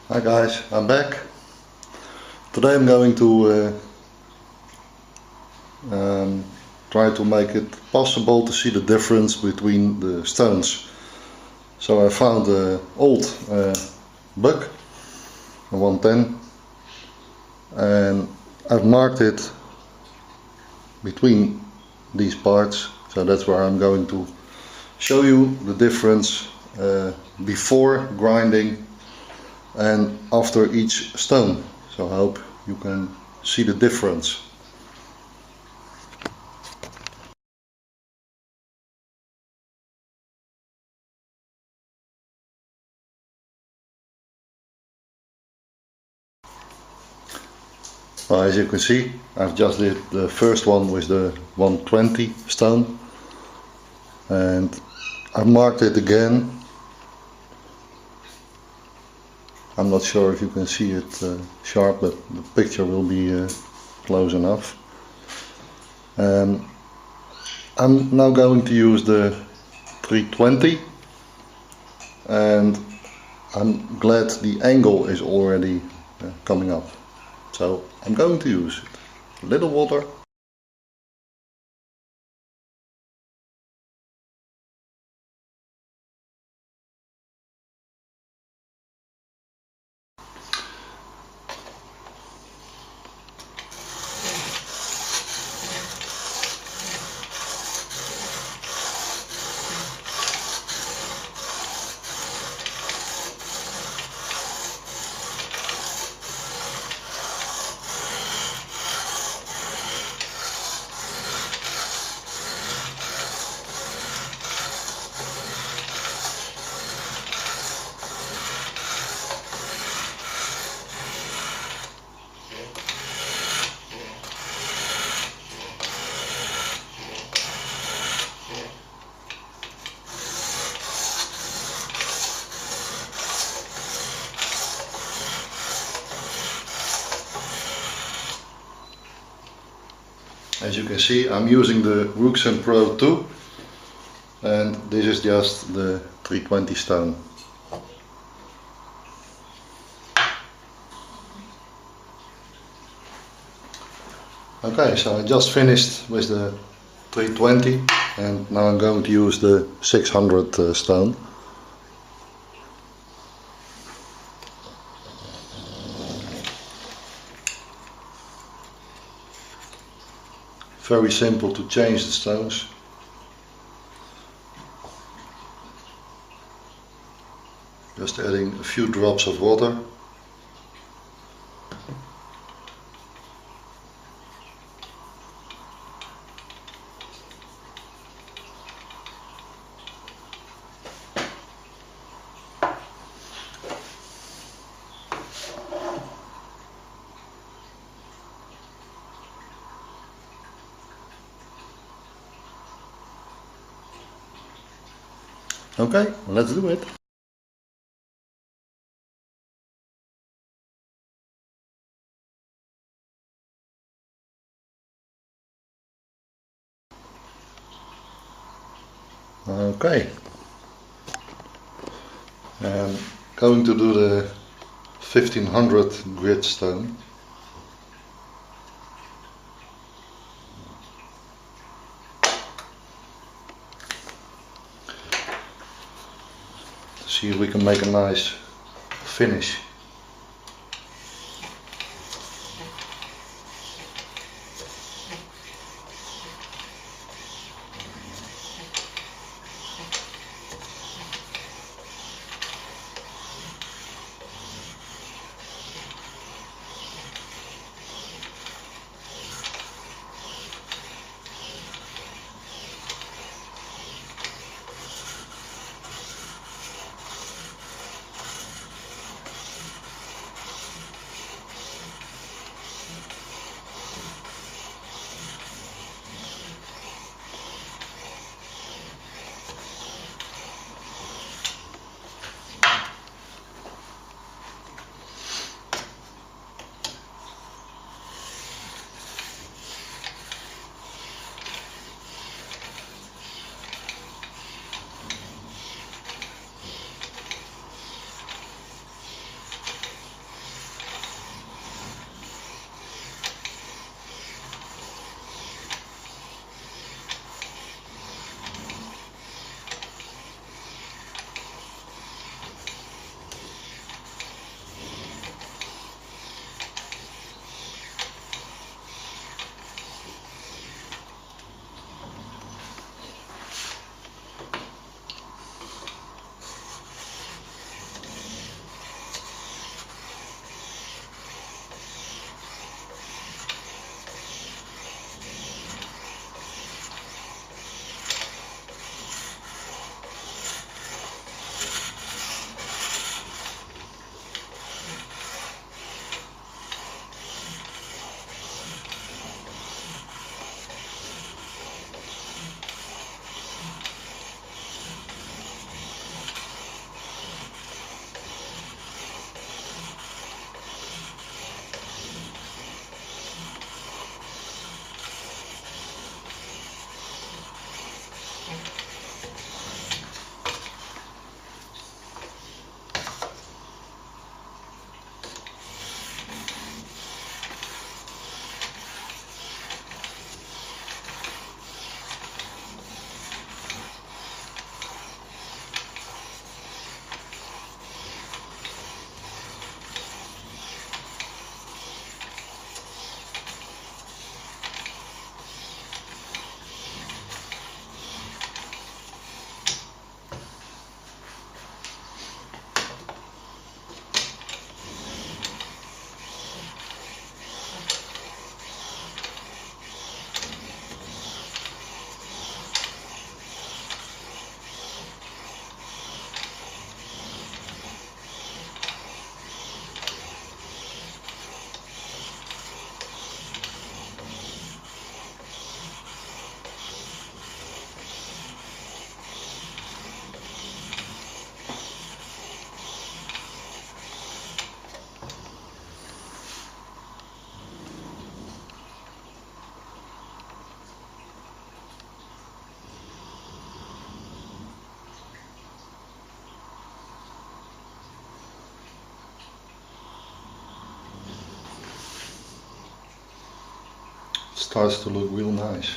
Hi guys, I'm back. Today I'm going to try to make it possible to see the difference between the stones. So I found an old buck, a 110, and I've marked it between these parts. So that's where I'm going to show you the difference before grinding and after each stone. So I hope you can see the difference. Well, as you can see, I've just did the first one with the 120 stone, and I marked it again. I'm not sure if you can see it sharp, but the picture will be close enough. I'm now going to use the 320, and I'm glad the angle is already coming up. So I'm going to use it. A little water. As you can see, I'm using the Ruixin Pro II, and this is just the 320 stone. Okay, so I just finished with the 320, and now I'm going to use the 600 stone. Very simple to change the stones. Just adding a few drops of water. Okay, let's do it. Okay, I'm going to do the 1500 grit stone. See if we can make a nice finish. starts to look real nice.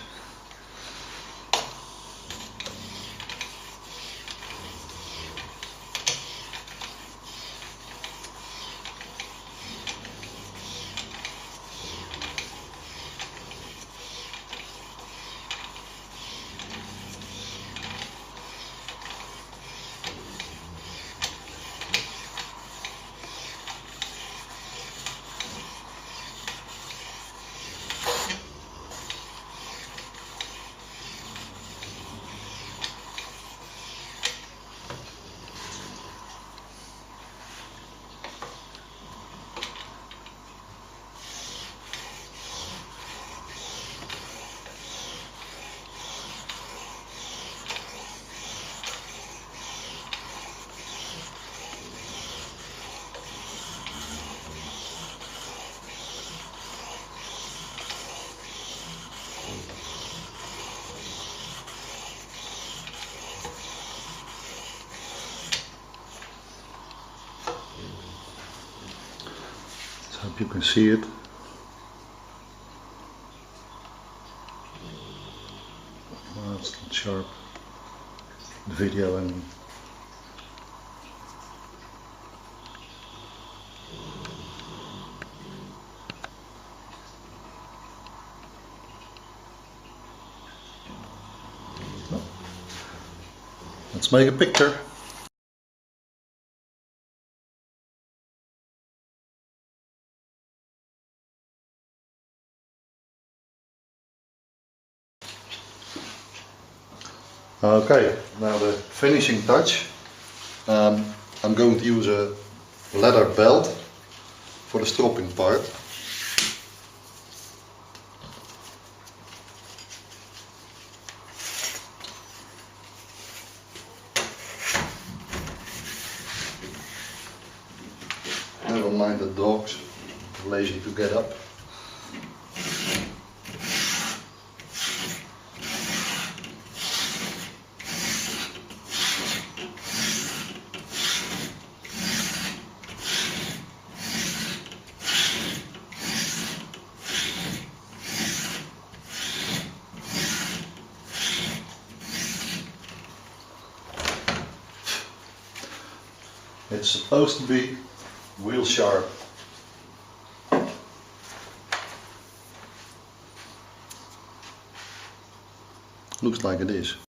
Hope you can see it. Oh, it's not sharp. The video and let's make a picture. Okay, now the finishing touch. I'm going to use a leather belt for the stropping part. Never mind the dogs, lazy to get up. It's supposed to be wheel sharp. Looks like it is.